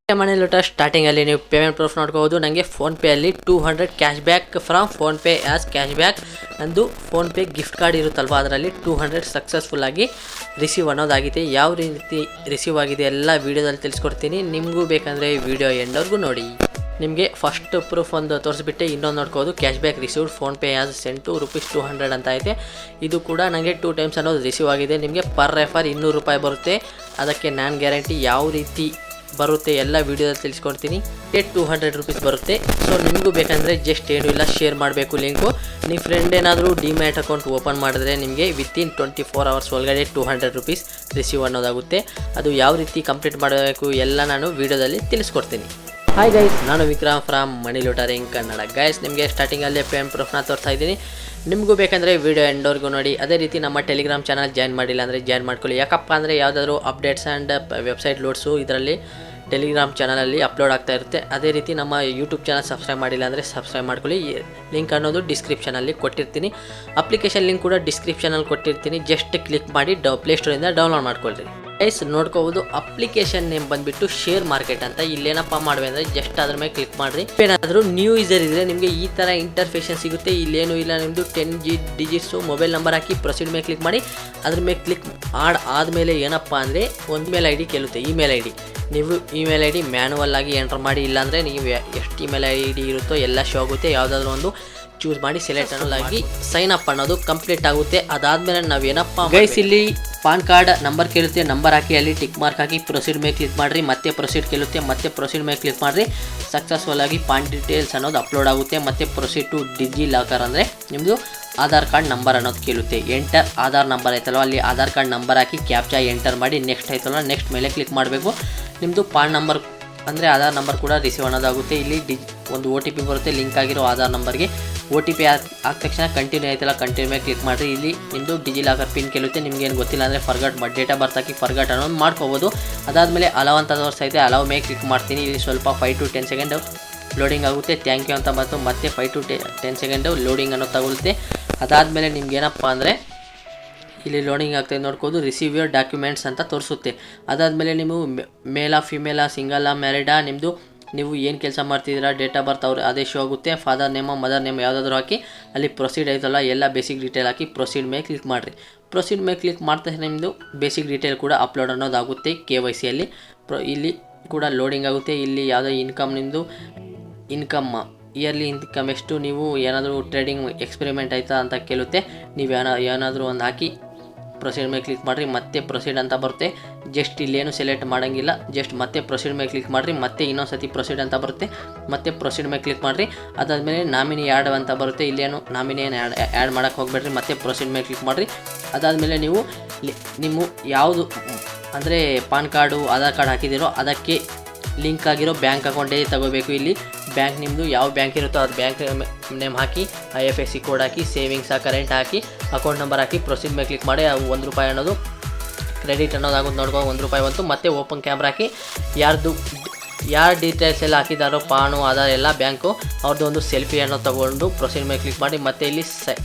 ಮನಿ lotus ಸ್ಟಾರ್ಟಿಂಗಲ್ಲಿ ನೀವು payment proof ನೋಡ್ಕೋಬೋದು. ನನಗೆ ಫೋನ್ಪೇಯಲ್ಲಿ 200 cash back from PhonePe as cash back. ನಂದು ಫೋನ್ಪೇ ಗಿಫ್ಟ್ ಕಾರ್ಡ್ ಇರುತ್ತಲ್ವ, ಅದರಲ್ಲಿ 200 ಸಕ್ಸಸ್ಫುಲ್ಲಾಗಿ ರಿಸೀವ್ ಅನ್ನೋದಾಗಿದೆ. ಯಾವ ರೀತಿ ರಿಸೀವ್ ಆಗಿದೆ ಎಲ್ಲ ವೀಡಿಯೋದಲ್ಲಿ ತಿಳಿಸ್ಕೊಡ್ತೀನಿ. ನಿಮಗೂ ಬೇಕಂದರೆ ಈ ವಿಡಿಯೋ ಎಂಡವರೆಗೂ ನೋಡಿ. ನಿಮಗೆ ಫಸ್ಟ್ ಪ್ರೂಫ್ ಒಂದು ತೋರಿಸ್ಬಿಟ್ಟೆ, ಇನ್ನೊಂದು ನೋಡ್ಕೋದು cash back received PhonePe has sent ₹200 ಅಂತ ಐತೆ. ಇದು ಕೂಡ ನನಗೆ 2 ಟೈಮ್ಸ್ ಅನ್ನೋದು ರಿಸೀವ್ ಆಗಿದೆ. ನಿಮಗೆ ಪರ್ ರೆಫರ್ ₹200 ಬರುತ್ತೆ. ಅದಕ್ಕೆ ನಾನು ಗ್ಯಾರಂಟಿ ಯಾವ ರೀತಿ ಬರುತ್ತೆ ಎಲ್ಲ ವೀಡಿಯೋದಲ್ಲಿ ತಿಳಿಸ್ಕೊಡ್ತೀನಿ. ₹200 ಬರುತ್ತೆ. ಸೊ ನಿಮಗೂ ಬೇಕಂದರೆ ಜಸ್ಟ್ ಏನೂ ಇಲ್ಲ, ಶೇರ್ ಮಾಡಬೇಕು ಲಿಂಕು. ನಿಮ್ಮ ಫ್ರೆಂಡ್ ಏನಾದರೂ ಡಿಮ್ಯಾಟ್ ಅಕೌಂಟ್ ಓಪನ್ ಮಾಡಿದ್ರೆ ನಿಮಗೆ ವಿತಿನ್ 24 ಅವರ್ಸ್ ಒಳಗಡೆ ₹200 ರಿಸೀವ್ ಅನ್ನೋದಾಗುತ್ತೆ. ಅದು ಯಾವ ರೀತಿ ಕಂಪ್ಲೀಟ್ ಮಾಡಬೇಕು ಎಲ್ಲ ನಾನು ವೀಡಿಯೋದಲ್ಲಿ ತಿಳಿಸ್ಕೊಡ್ತೀನಿ. ಹಾಯ್ ಗೈಸ್, ನಾನು ವಿಕ್ರಮ್ ಫ್ರಮ್ ಮನಿ ಲೋಟರಿಂಗ್ ಕನ್ನಡ. ಗೈಸ್, ನಿಮಗೆ ಸ್ಟಾರ್ಟಿಂಗಲ್ಲೇ ಪೇಮೆಂಟ್ ಪ್ರೂಫ್ನ ತೋರ್ತಾ ಇದ್ದೀನಿ. ನಿಮಗೂ ಬೇಕಂದರೆ ವೀಡಿಯೋ ಎಂಡವರೆಗೂ ನೋಡಿ. ಅದೇ ರೀತಿ ನಮ್ಮ ಟೆಲಿಗ್ರಾಮ್ ಚಾನಲ್ ಜಾಯ್ನ್ ಮಾಡಿಲ್ಲ ಅಂದರೆ ಜಾಯ್ನ್ ಮಾಡ್ಕೊಳ್ಳಿ. ಯಾಕಪ್ಪ ಅಂದರೆ ಯಾವುದಾದ್ರೂ ಅಪ್ಡೇಟ್ಸ್ ಆ್ಯಂಡ್ ವೆಬ್ಸೈಟ್ ಲೋಡ್ಸು ಇದರಲ್ಲಿ ಟೆಲಿಗ್ರಾಮ್ ಚಾನಲಲ್ಲಿ ಅಪ್ಲೋಡ್ ಆಗ್ತಾ ಇರುತ್ತೆ. ಅದೇ ರೀತಿ ನಮ್ಮ ಯೂಟ್ಯೂಬ್ ಚಾನಲ್ ಸಬ್ಸ್ಕ್ರೈಬ್ ಮಾಡಿಲ್ಲ ಅಂದರೆ ಸಬ್ಸ್ಕ್ರೈಬ್ ಮಾಡ್ಕೊಳ್ಳಿ. ಲಿಂಕ್ ಅನ್ನೋದು ಡಿಸ್ಕ್ರಿಪ್ಷನಲ್ಲಿ ಕೊಟ್ಟಿರ್ತೀನಿ. ಅಪ್ಲಿಕೇಶನ್ ಲಿಂಕ್ ಕೂಡ ಡಿಸ್ಕ್ರಿಪ್ಷನಲ್ಲಿ ಕೊಟ್ಟಿರ್ತೀನಿ. ಜಸ್ಟ್ ಕ್ಲಿಕ್ ಮಾಡಿ ಪ್ಲೇಸ್ಟೋರಿಂದ ಡೌನ್ಲೋಡ್ ಮಾಡ್ಕೊಳ್ರಿ. ಗೈಸ್, ನೋಡ್ಕೋಬೋದು ಅಪ್ಲಿಕೇಶನ್ ನೇಮ್ ಬಂದುಬಿಟ್ಟು ಶೇರ್ ಮಾರ್ಕೆಟ್ ಅಂತ. ಇಲ್ಲೇನಪ್ಪ ಮಾಡುವೆ ಅಂದರೆ ಜಸ್ಟ್ ಅದ್ರ ಮೇಲೆ ಕ್ಲಿಕ್ ಮಾಡಿರಿ. ಏನಾದರೂ ನ್ಯೂ ಯೂಸರ್ ಇದ್ದರೆ ನಿಮಗೆ ಈ ಥರ ಇಂಟರ್ಫೇಷನ್ ಸಿಗುತ್ತೆ. ಇಲ್ಲೇನೂ ಇಲ್ಲ, ನಿಮ್ಮದು 10 ಡಿಜಿಟ್ಸು ಮೊಬೈಲ್ ನಂಬರ್ ಹಾಕಿ ಪ್ರೊಸೀಡ್ ಮೇಲೆ ಕ್ಲಿಕ್ ಮಾಡಿ. ಅದ್ರ ಮೇಲೆ ಕ್ಲಿಕ್ ಆದಮೇಲೆ ಏನಪ್ಪ ಅಂದರೆ ಒಂದು ಮೇಲ್ ಐ ಡಿ ಕೇಳುತ್ತೆ. ಇಮೇಲ್ ಐ ಡಿ ನೀವು ಇಮೇಲ್ ಐ ಡಿ ಮ್ಯಾನುವಲ್ ಆಗಿ ಎಂಟರ್ ಮಾಡಿ. ಇಲ್ಲಾಂದರೆ ನೀವು ಎಷ್ಟು ಇಮೇಲ್ ಐ ಡಿ ಇರುತ್ತೋ ಎಲ್ಲ ಶೋ ಆಗುತ್ತೆ. ಯಾವುದಾದ್ರೂ ಒಂದು ಚೂಸ್ ಮಾಡಿ ಸೆಲೆಕ್ಟ್ ಅನ್ನೋದಾಗಿ ಸೈನ್ ಅಪ್ ಅನ್ನೋದು ಕಂಪ್ಲೀಟ್ ಆಗುತ್ತೆ. ಅದಾದಮೇಲೆ ನಾವೇನಪ್ಪ ಗೈಸ್, ಇಲ್ಲಿ ಪಾನ್ ಕಾರ್ಡ್ ನಂಬರ್ ಕೇಳುತ್ತೆ. ನಂಬರ್ ಹಾಕಿ ಅಲ್ಲಿ ಟಿಕ್ ಮಾರ್ಕ್ ಹಾಕಿ ಪ್ರೊಸೀಡ್ ಮೇಲೆ ಕ್ಲಿಕ್ ಮಾಡಿರಿ. ಮತ್ತೆ ಪ್ರೊಸೀಡ್ ಕೇಳುತ್ತೆ, ಮತ್ತೆ ಪ್ರೊಸೀಡ್ ಮೇಲೆ ಕ್ಲಿಕ್ ಮಾಡಿರಿ. ಸಕ್ಸಸ್ಫುಲ್ ಆಗಿ ಪಾನ್ ಡೀಟೇಲ್ಸ್ ಅನ್ನೋದು ಅಪ್ಲೋಡ್ ಆಗುತ್ತೆ. ಮತ್ತೆ ಪ್ರೊಸೀಡ್ ಟು ಡಿಜಿ ಲಾಕರ್ ಅಂದರೆ ನಿಮ್ಮದು ಆಧಾರ್ ಕಾರ್ಡ್ ನಂಬರ್ ಅನ್ನೋದು ಕೇಳುತ್ತೆ. ಎಂಟರ್ ಆಧಾರ್ ನಂಬರ್ ಐತಲ್ವ, ಅಲ್ಲಿ ಆಧಾರ್ ಕಾರ್ಡ್ ನಂಬರ್ ಹಾಕಿ ಕ್ಯಾಪ್ಚಾ ಎಂಟರ್ ಮಾಡಿ. ನೆಕ್ಸ್ಟ್ ಐತಲ್ವ, ನೆಕ್ಸ್ಟ್ ಮೇಲೆ ಕ್ಲಿಕ್ ಮಾಡಬೇಕು. ನಿಮ್ಮದು ಪಾನ್ ನಂಬರ್ ಅಂದರೆ ಆಧಾರ್ ನಂಬರ್ ಕೂಡ ರಿಸೀವ್ ಅನ್ನೋದಾಗುತ್ತೆ. ಇಲ್ಲಿ ಒಂದು OTP ಬರುತ್ತೆ ಲಿಂಕ್ ಆಗಿರೋ ಆಧಾರ್ ನಂಬರ್ಗೆ. OTP ಆದ ತಕ್ಷಣ ಕಂಟಿನ್ಯೂ ಆಯ್ತಲ್ಲ, ಕಂಟಿನ್ಯೂ ಮೇಲೆ ಕ್ಲಿಕ್ ಮಾಡಿರಿ. ಇಲ್ಲಿ ನಿಮ್ಮದು ಡಿಜಿ ಲಾಕರ್ ಪಿನ್ ಕೇಳುತ್ತೆ. ನಿಮ್ಗೆ ಏನು ಗೊತ್ತಿಲ್ಲ ಅಂದರೆ forgot date of birth hockey forgot ಅನ್ನೋದು ಮಾಡ್ಕೋಬೋದು. ಅದಾದಮೇಲೆ ಅಲವ್ ಅಂತ ತೋರಿಸ್ತಾ ಇದೆ, ಅಲವ್ ಮೇಲೆ ಕ್ಲಿಕ್ ಮಾಡ್ತೀನಿ. ಇಲ್ಲಿ ಸ್ವಲ್ಪ 5 to 10 ಸೆಕೆಂಡ್ ಲೋಡಿಂಗ್ ಆಗುತ್ತೆ. ಥ್ಯಾಂಕ್ ಯು ಅಂತ ಬಂತು. ಮತ್ತೆ 5 to 10 ಸೆಕೆಂಡ್ ಲೋಡಿಂಗ್ ಅನ್ನೋದು ತಗೊಳುತ್ತೆ. ಅದಾದಮೇಲೆ ನಿಮ್ಗೆ ಏನಪ್ಪ ಅಂದರೆ ಇಲ್ಲಿ ಲೋಡಿಂಗ್ ಆಗ್ತಾಯಿದೆ ನೋಡ್ಕೋದು. ರಿಸೀವ್ ಯುವರ್ ಡಾಕ್ಯುಮೆಂಟ್ಸ್ ಅಂತ ತೋರಿಸುತ್ತೆ. ಅದಾದಮೇಲೆ ನೀವು ಮೇಲಾ ಫಿಮೇಲಾ ಸಿಂಗಲ್ಲಾ ಮ್ಯಾರಿಡಾ, ನಿಮ್ಮದು ನೀವು ಏನು ಕೆಲಸ ಮಾಡ್ತಿದ್ದೀರಾ, ಡೇಟ್ ಆಫ್ ಬರ್ತ್ ಅವ್ರು ಅದೇ ಶೋ ಆಗುತ್ತೆ. ಫಾದರ್ ನೇಮು ಮದರ್ ನೇಮ್ ಯಾವುದಾದ್ರೂ ಹಾಕಿ ಅಲ್ಲಿ ಪ್ರೊಸೀಡ್ ಆಯ್ತಲ್ಲ ಎಲ್ಲ ಬೇಸಿಕ್ ಡೀಟೇಲ್ ಹಾಕಿ ಪ್ರೊಸೀಡ್ ಮೇಲೆ ಕ್ಲಿಕ್ ಮಾಡಿರಿ. ಪ್ರೊಸೀಡ್ ಮೇಲೆ ಕ್ಲಿಕ್ ಮಾಡ್ತಾ ನಿಮ್ಮದು ಬೇಸಿಕ್ ಡೀಟೇಲ್ ಕೂಡ ಅಪ್ಲೋಡ್ ಅನ್ನೋದಾಗುತ್ತೆ. KYCಯಲ್ಲಿ ಇಲ್ಲಿ ಕೂಡ ಲೋಡಿಂಗ್ ಆಗುತ್ತೆ. ಇಲ್ಲಿ ಯಾವುದೋ ಇನ್ಕಮ್ ನಿಮ್ಮದು ಇನ್ಕಮ್ ಇಯರ್ಲಿ ಇನ್ಕಮ್ ಎಷ್ಟು, ನೀವು ಏನಾದರೂ ಟ್ರೇಡಿಂಗ್ ಎಕ್ಸ್ಪೆರಿಮೆಂಟ್ ಆಯಿತಾ ಅಂತ ಕೇಳುತ್ತೆ. ನೀವು ಏನಾದರೂ ಒಂದು ಹಾಕಿ ಪ್ರೊಸೀಡ್ ಮೇಲೆ ಕ್ಲಿಕ್ ಮಾಡಿರಿ. ಮತ್ತೆ ಪ್ರೊಸೀಡ್ ಅಂತ ಬರುತ್ತೆ. ಜಸ್ಟ್ ಇಲ್ಲೇನು ಸೆಲೆಕ್ಟ್ ಮಾಡೋಂಗಿಲ್ಲ, ಜಸ್ಟ್ ಮತ್ತೆ ಪ್ರೊಸೀಡ್ ಮೇಲೆ ಕ್ಲಿಕ್ ಮಾಡಿರಿ. ಮತ್ತೆ ಇನ್ನೊಂದು ಸತಿ ಪ್ರೊಸೀಡ್ ಅಂತ ಬರುತ್ತೆ. ಮತ್ತೆ ಪ್ರೊಸೀಡ್ ಮೇಲೆ ಕ್ಲಿಕ್ ಮಾಡಿರಿ. ಅದಾದಮೇಲೆ ನಾಮಿನಿ ಆ್ಯಡ್ ಅಂತ ಬರುತ್ತೆ. ಇಲ್ಲೇನು ನಾಮಿನಿ ಏನು ಆ್ಯಡ್ ಮಾಡೋಕ್ಕೆ ಹೋಗ್ಬೇಡ್ರಿ. ಮತ್ತೆ ಪ್ರೊಸೀಡ್ ಮೇಲೆ ಕ್ಲಿಕ್ ಮಾಡಿರಿ. ಅದಾದಮೇಲೆ ನೀವು ನಿಮ್ಮ ಯಾವುದು ಅಂದರೆ ಪಾನ್ ಕಾರ್ಡು ಆಧಾರ್ ಕಾರ್ಡ್ ಹಾಕಿದ್ದೀರೋ ಅದಕ್ಕೆ ಲಿಂಕ್ ಆಗಿರೋ ಬ್ಯಾಂಕ್ ಅಕೌಂಟೇ ತಗೋಬೇಕು. ಇಲ್ಲಿ ಬ್ಯಾಂಕ್ ನಿಮ್ಮದು ಯಾವ ಬ್ಯಾಂಕ್ ಇರುತ್ತೋ ಅದು ಬ್ಯಾಂಕ್ ನೇಮ್ ಹಾಕಿ IFSC ಕೋಡ್ ಹಾಕಿ ಸೇವಿಂಗ್ಸಾ ಕರೆಂಟ್ ಹಾಕಿ ಅಕೌಂಟ್ ನಂಬರ್ ಹಾಕಿ ಪ್ರೊಸೀಡ್ ಮೇಲೆ ಕ್ಲಿಕ್ ಮಾಡಿ. ₹1 ಅನ್ನೋದು ಕ್ರೆಡಿಟ್ ಅನ್ನೋದಾಗುತ್ತೆ. ನೋಡ್ಕೊ ₹1 ಬಂತು. ಮತ್ತೆ ಓಪನ್ ಕ್ಯಾಮ್ರಾ ಹಾಕಿ ಯಾರು ಡೀಟೇಲ್ಸ್ ಎಲ್ಲ ಹಾಕಿದಾರೋ ಪಾನು ಆಧಾರ್ ಎಲ್ಲ ಬ್ಯಾಂಕು ಅವ್ರದ್ದು ಒಂದು ಸೆಲ್ಫಿ ಅನ್ನೋದು ತೊಗೊಂಡು ಪ್ರೊಸೀಡ್ ಮೇಲೆ ಕ್ಲಿಕ್ ಮಾಡಿ. ಮತ್ತೆ ಇಲ್ಲಿ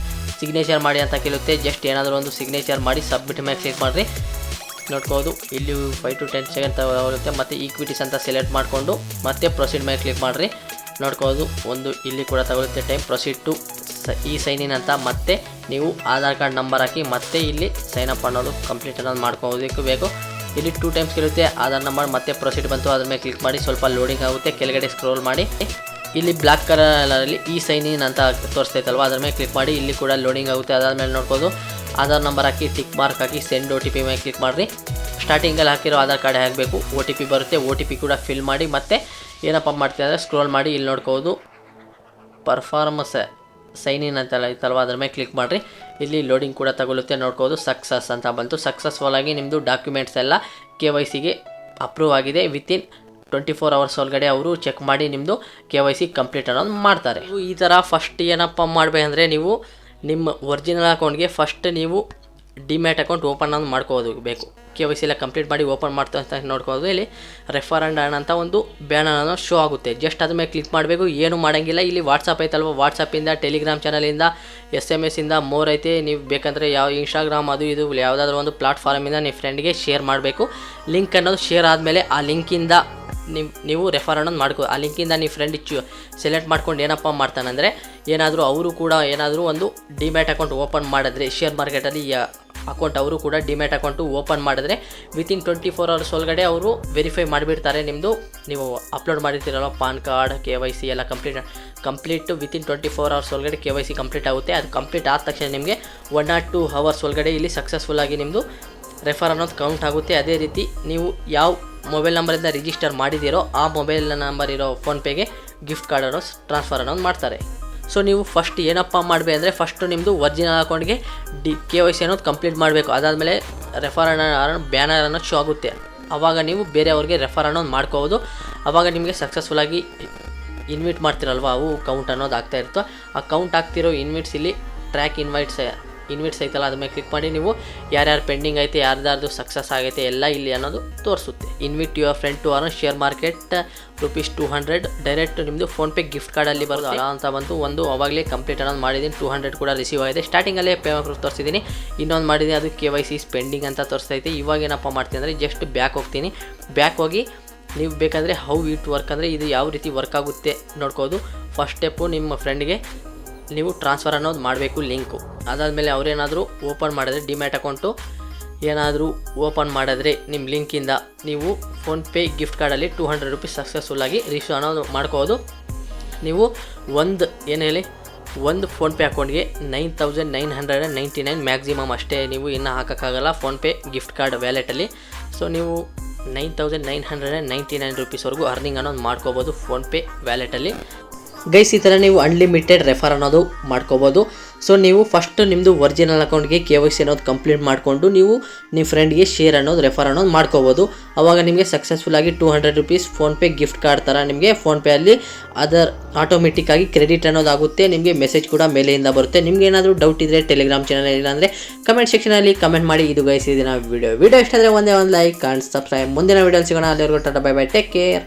ಸಿಗ್ನೇಚರ್ ಮಾಡಿ ಅಂತ ಕೇಳುತ್ತೆ. ಜಸ್ಟ್ ಏನಾದರೂ ಒಂದು ಸಿಗ್ನೇಚರ್ ಮಾಡಿ ಸಬ್ಮಿಟ್ ಮೇಲೆ ಕ್ಲಿಕ್ ಮಾಡಿರಿ. ನೋಡ್ಕೋದು ಇಲ್ಲಿ 5 to 10 ಸೆಕೆಂಡ್ ತಗೊಳುತ್ತೆ. ಮತ್ತು ಈಕ್ವಿಟೀಸ್ ಅಂತ ಸೆಲೆಕ್ಟ್ ಮಾಡಿಕೊಂಡು ಮತ್ತೆ ಪ್ರೊಸೀಡ್ ಮೇಲೆ ಕ್ಲಿಕ್ ಮಾಡಿರಿ. ನೋಡ್ಕೋದು ಒಂದು ಇಲ್ಲಿ ಕೂಡ ತಗೊಳುತ್ತೆ time. Proceed to sign in ಅಂತ ಮತ್ತೆ ನೀವು ಆಧಾರ್ ಕಾರ್ಡ್ ನಂಬರ್ ಹಾಕಿ ಮತ್ತೆ ಇಲ್ಲಿ ಸೈನ್ ಅಪ್ ಅನ್ನೋದು ಕಂಪ್ಲೀಟ್ ಅನ್ನೋದು ಮಾಡ್ಕೋಬೇಕು ಬೇಕು. ಇಲ್ಲಿ 2 ಟೈಮ್ಸ್ ಕೇಳುತ್ತೆ ಆಧಾರ್ ನಂಬರ್. ಮತ್ತೆ ಪ್ರೊಸೀಡ್ ಬಂತು, ಅದ್ರ ಮೇಲೆ ಕ್ಲಿಕ್ ಮಾಡಿ. ಸ್ವಲ್ಪ ಲೋಡಿಂಗ್ ಆಗುತ್ತೆ. ಕೆಳಗಡೆ ಸ್ಕ್ರೋಲ್ ಮಾಡಿ ಇಲ್ಲಿ ಬ್ಲ್ಯಾಕ್ ಕಲರಲ್ಲಿ ಸೈನ್ ಇನ್ ಅಂತ ತೋರಿಸ್ತೈತಲ್ವ, ಅದ್ರ ಮೇಲೆ ಕ್ಲಿಕ್ ಮಾಡಿ. ಇಲ್ಲಿ ಕೂಡ ಲೋಡಿಂಗ್ ಆಗುತ್ತೆ. ಅದಾದಮೇಲೆ ನೋಡ್ಕೋದು ಆಧಾರ್ ನಂಬರ್ ಹಾಕಿ ಟಿಕ್ ಮಾರ್ಕ್ ಹಾಕಿ ಸೆಂಡ್ OTP ಮೇಲೆ ಕ್ಲಿಕ್ ಮಾಡಿರಿ. ಸ್ಟಾರ್ಟಿಂಗಲ್ಲಿ ಹಾಕಿರೋ ಆಧಾರ್ ಕಾರ್ಡ್ ಹಾಕಬೇಕು. OTP ಬರುತ್ತೆ. OTP ಕೂಡ ಫಿಲ್ ಮಾಡಿ. ಮತ್ತು ಏನಪ್ಪ ಮಾಡ್ತೀವಿ ಅಂದರೆ ಸ್ಕ್ರೋಲ್ ಮಾಡಿ ಇಲ್ಲಿ ನೋಡ್ಕೋದು ಪರ್ಫಾರ್ಮೆನ್ಸ್ ಸೈನ್ ಇನ್ ಅಂತ ಇತ್ತಲ್ವ, ಅದ್ರ ಮೇಲೆ ಕ್ಲಿಕ್ ಮಾಡಿರಿ. ಇಲ್ಲಿ ಲೋಡಿಂಗ್ ಕೂಡ ತಗೊಳುತ್ತೆ. ನೋಡ್ಕೋದು ಸಕ್ಸಸ್ ಅಂತ ಬಂತು. ಸಕ್ಸಸ್ಫುಲ್ ಆಗಿ ನಿಮ್ಮದು ಡಾಕ್ಯುಮೆಂಟ್ಸ್ ಎಲ್ಲ KYCಗೆ ಅಪ್ರೂವ್ ಆಗಿದೆ. ವಿತಿನ್ 24 ಅವರ್ಸ್ ಒಳಗಡೆ ಅವರು ಚೆಕ್ ಮಾಡಿ ನಿಮ್ಮದು KYC ಕಂಪ್ಲೀಟ್ ಅನ್ನೋದು ಮಾಡ್ತಾರೆ. ಈ ಥರ ಫಸ್ಟ್ ಏನಪ್ಪ ಮಾಡಬೇಕಂದ್ರೆ ನೀವು ನಿಮ್ಮ ಒರಿಜಿನಲ್ ಅಕೌಂಟ್ಗೆ ಫಸ್ಟ್ ನೀವು ಡಿಮ್ಯಾಟ್ ಅಕೌಂಟ್ ಓಪನ್ ಅನ್ನೋದು ಮಾಡ್ಕೋದು ಬೇಕು. KYC ಎಲ್ಲ ಕಂಪ್ಲೀಟ್ ಮಾಡಿ ಓಪನ್ ಮಾಡ್ತಾ ಅಂತ ನೋಡ್ಕೋದು. ಇಲ್ಲಿ ರೆಫರ್ ಆ್ಯಂಡ್ ಅರ್ನ್ ಅಂತ ಒಂದು ಬ್ಯಾನರ್ ಅನ್ನೋ ಶೋ ಆಗುತ್ತೆ. ಜಸ್ಟ್ ಅದ್ರ ಮೇಲೆ ಕ್ಲಿಕ್ ಮಾಡಬೇಕು. ಏನು ಮಾಡೋಂಗಿಲ್ಲ. ಇಲ್ಲಿ ವಾಟ್ಸಪ್ ಐತಲ್ವ, ವಾಟ್ಸಪ್ಪಿಂದ ಟೆಲಿಗ್ರಾಮ್ ಚಾನಲಿಂದ SMS ಇಂದ ಮೋರ್ ಐತೆ. ನೀವು ಬೇಕಂದರೆ ಯಾವ ಇನ್ಸ್ಟಾಗ್ರಾಮ್ ಅದು ಇದು ಯಾವುದಾದ್ರೂ ಒಂದು ಪ್ಲಾಟ್ಫಾರ್ಮಿಂದ ನಿಮ್ಮ ಫ್ರೆಂಡ್ಗೆ ಶೇರ್ ಮಾಡಬೇಕು. ಲಿಂಕ್ ಅನ್ನೋದು ಶೇರ್ ಆದಮೇಲೆ ಆ ಲಿಂಕಿಂದ ನೀವು ರೆಫರ್ ಅನ್ನೋದು ಮಾಡ್ಕೋ. ಆ ಲಿಂಕಿಂದ ನೀವು ಫ್ರೆಂಡ್ ಸೆಲೆಕ್ಟ್ ಮಾಡ್ಕೊಂಡು ಏನಪ್ಪ ಮಾಡ್ತಾನಂದರೆ ಏನಾದರೂ ಅವರು ಕೂಡ ಏನಾದರೂ ಒಂದು ಡಿಮ್ಯಾಟ್ ಅಕೌಂಟ್ ಓಪನ್ ಮಾಡಿದ್ರೆ ಶೇರ್ ಮಾರ್ಕೆಟಲ್ಲಿ ಅಕೌಂಟ್ ಅವರು ಕೂಡ ಡಿಮ್ಯಾಟ್ ಅಕೌಂಟು ಓಪನ್ ಮಾಡಿದ್ರೆ ವಿತಿನ್ 24 hours ಒಳಗಡೆ ಅವರು ವೆರಿಫೈ ಮಾಡಿಬಿಡ್ತಾರೆ. ನಿಮ್ಮದು ನೀವು ಅಪ್ಲೋಡ್ ಮಾಡಿರ್ತೀರಲ್ಲ ಪಾನ್ ಕಾರ್ಡ್ KYC ಎಲ್ಲ ಕಂಪ್ಲೀಟ್ ವಿತಿನ್ 24 hours ಒಳಗಡೆ KYC ಕಂಪ್ಲೀಟ್ ಆಗುತ್ತೆ. ಅದು ಕಂಪ್ಲೀಟ್ ಆದ ತಕ್ಷಣ ನಿಮಗೆ 1 or 2 hours ಒಳಗಡೆ ಇಲ್ಲಿ ಸಕ್ಸಸ್ಫುಲ್ಲಾಗಿ ನಿಮ್ಮದು ರೆಫರ್ ಅನ್ನೋದು ಕೌಂಟ್ ಆಗುತ್ತೆ. ಅದೇ ರೀತಿ ನೀವು ಯಾವ ಮೊಬೈಲ್ ನಂಬರಿಂದ ರಿಜಿಸ್ಟರ್ ಮಾಡಿದ್ದೀರೋ ಆ ಮೊಬೈಲ್ ನಂಬರ್ ಇರೋ ಫೋನ್ಪೇಗೆ ಗಿಫ್ಟ್ ಕಾರ್ಡ್ ಅನ್ನೋ ಟ್ರಾನ್ಸ್ಫರ್ ಅನ್ನೋದು ಮಾಡ್ತಾರೆ. ಸೊ ನೀವು ಫಸ್ಟ್ ಏನಪ್ಪ ಮಾಡಬೇಕು ಅಂದರೆ ಫಸ್ಟು ನಿಮ್ಮದು ಒರಿಜಿನಲ್ ಅಕೌಂಟ್ಗೆ KYC ಅನ್ನೋದು ಕಂಪ್ಲೀಟ್ ಮಾಡಬೇಕು. ಅದಾದಮೇಲೆ ರೆಫರ್ ಬ್ಯಾನರ್ ಅನ್ನೋದು ಶೋ ಆಗುತ್ತೆ. ಆವಾಗ ನೀವು ಬೇರೆಯವ್ರಿಗೆ ರೆಫರ್ ಅನ್ನೋದು ಮಾಡ್ಕೋಬೋದು. ಆವಾಗ ನಿಮಗೆ ಸಕ್ಸಸ್ಫುಲ್ಲಾಗಿ ಇನ್ವೈಟ್ ಮಾಡ್ತಿರಲ್ವ ಅವು ಕೌಂಟ್ ಅನ್ನೋದು ಆಗ್ತಾ ಇರುತ್ತೋ ಆ ಕೌಂಟ್ ಆಗ್ತಿರೋ ಇನ್ವೈಟ್ಸ್ ಇಲ್ಲಿ ಟ್ರ್ಯಾಕ್ ಇನ್ವೈಟ್ಸ್ ಐತಲ್ಲ ಅದ್ರ ಮೇಲೆ ಕ್ಲಿಕ್ ಮಾಡಿ ನೀವು ಯಾರ್ಯಾರು ಪೆಂಡಿಂಗ್ ಐತೆ ಯಾರ್ದಾರ್ದು ಸಕ್ಸಸ್ ಆಗೈತೆ ಎಲ್ಲ ಇಲ್ಲಿ ಅನ್ನೋದು ತೋರಿಸುತ್ತೆ. Invite your friend to earn share market ₹200 direct ನಿಮ್ಮದು ಫೋನ್ಪೇ ಗಿಫ್ಟ್ ಕಾರ್ಡಲ್ಲಿ ಬರೋದು ಅಲ್ಲ ಅಂತ ಬಂತು. ಒಂದು ಅವಾಗಲೇ ಕಂಪ್ಲೀಟ್ ಅನ್ನೋದು ಮಾಡಿದ್ದೀನಿ, 200 ಕೂಡ ರಿಸೀವ್ ಆಗಿದೆ. ಸ್ಟಾರ್ಟಿಂಗಲ್ಲೇ ಪೇಮೆಂಟ್ ತೋರಿಸಿದ್ದೀನಿ, ಇನ್ನೊಂದು ಮಾಡಿದ್ದೀನಿ ಅದು KYC ಪೆಂಡಿಂಗ್ ಅಂತ ತೋರಿಸ್ತೈತೆ. ಇವಾಗ ಏನಪ್ಪ ಮಾಡ್ತೀನಿ ಅಂದರೆ ಜಸ್ಟ್ ಬ್ಯಾಕ್ ಹೋಗ್ತೀನಿ. ಬ್ಯಾಕ್ ಹೋಗಿ ನೀವು ಬೇಕಾದರೆ ಹೌ ಇಟ್ ವರ್ಕ್ ಅಂದರೆ ಇದು ಯಾವ ರೀತಿ ವರ್ಕ್ ಆಗುತ್ತೆ ನೋಡ್ಕೋದು. ಫಸ್ಟ್ ಸ್ಟೆಪ್ಪು ನಿಮ್ಮ ಫ್ರೆಂಡ್ಗೆ ನೀವು ಟ್ರಾನ್ಸ್ಫರ್ ಅನ್ನೋದು ಮಾಡಬೇಕು ಲಿಂಕು. ಅದಾದಮೇಲೆ ಅವರೇನಾದರೂ ಓಪನ್ ಮಾಡಿದ್ರೆ ಡಿಮ್ಯಾಟ್ ಅಕೌಂಟು ಏನಾದರೂ ಓಪನ್ ಮಾಡಿದ್ರೆ ನಿಮ್ಮ ಲಿಂಕಿಂದ ನೀವು ಫೋನ್ಪೇ ಗಿಫ್ಟ್ ಕಾರ್ಡಲ್ಲಿ ₹200 ಸಕ್ಸಸ್ಫುಲ್ಲಾಗಿ ರಿಸೀವ್ ಅನ್ನೋದು ಮಾಡ್ಕೋಬೋದು. ನೀವು ಒಂದು ಫೋನ್ಪೇ ಅಕೌಂಟ್ಗೆ 9,999 ಮ್ಯಾಕ್ಸಿಮಮ್ ಅಷ್ಟೇ, ನೀವು ಇನ್ನೂ ಹಾಕೋಕ್ಕಾಗಲ್ಲ ಫೋನ್ಪೇ ಗಿಫ್ಟ್ ಕಾರ್ಡ್ ವ್ಯಾಲೆಟಲ್ಲಿ. ಸೊ ನೀವು ₹9,999ವರೆಗೂ ಅರ್ನಿಂಗ್ ಅನ್ನೋದು ಮಾಡ್ಕೋಬೋದು ಫೋನ್ಪೇ ವ್ಯಾಲೆಟಲ್ಲಿ. ಗೈಸ್ ಈ ಥರ ನೀವು ಅನ್ಲಿಮಿಟೆಡ್ ರೆಫರ್ ಅನ್ನೋದು ಮಾಡ್ಕೋಬೋದು. ಸೊ ನೀವು ಫಸ್ಟ್ ನಿಮ್ಮದು ಒರಿಜಿನಲ್ ಅಕೌಂಟ್ಗೆ KYC ಅನ್ನೋದು ಕಂಪ್ಲೀಟ್ ಮಾಡಿಕೊಂಡು ನೀವು ನಿಮ್ಮ ಫ್ರೆಂಡ್ಗೆ ಶೇರ್ ಅನ್ನೋದು ರೆಫರ್ ಅನ್ನೋದು ಮಾಡ್ಕೋಬೋದು. ಆವಾಗ ನಿಮಗೆ ಸಕ್ಸಸ್ಫುಲ್ಲಾಗಿ ₹200 ಫೋನ್ಪೇ ಗಿಫ್ಟ್ ಕಾರ್ಡ್ ಥರ ನಿಮಗೆ ಫೋನ್ಪೇಯಲ್ಲಿ ಅದರ್ ಆಟೋಮೆಟಿಕ್ಕಾಗಿ ಕ್ರೆಡಿಟ್ ಅನ್ನೋದು ಆಗುತ್ತೆ. ನಿಮಗೆ ಮೆಸೇಜ್ ಕೂಡ ಮೇಲೆಯಿಂದ ಬರುತ್ತೆ. ನಿಮ್ಗೆ ಏನಾದರೂ ಡೌಟ್ ಇದ್ದರೆ ಟೆಲಿಗ್ರಾಮ್ ಚಾನಲ್ ಇಲ್ಲಾಂದರೆ ಕಮೆಂಟ್ ಸೆಕ್ಷನಲ್ಲಿ ಕಮೆಂಟ್ ಮಾಡಿ. ಇದು ಗೈಸ್ ಇದನ್ನ ವಿಡಿಯೋ ಇಷ್ಟ ಆದರೆ ಒಂದೇ ಒಂದು ಲೈಕ್ ಆ್ಯಂಡ್ ಸಬ್ಸ್ಕ್ರೈಬ್. ಮುಂದಿನ ವಿಡಿಯೋಲಿ ಸಿಗೋಣ. ಅಲ್ಲಿವರೆಗೂ tata bye bye, take care.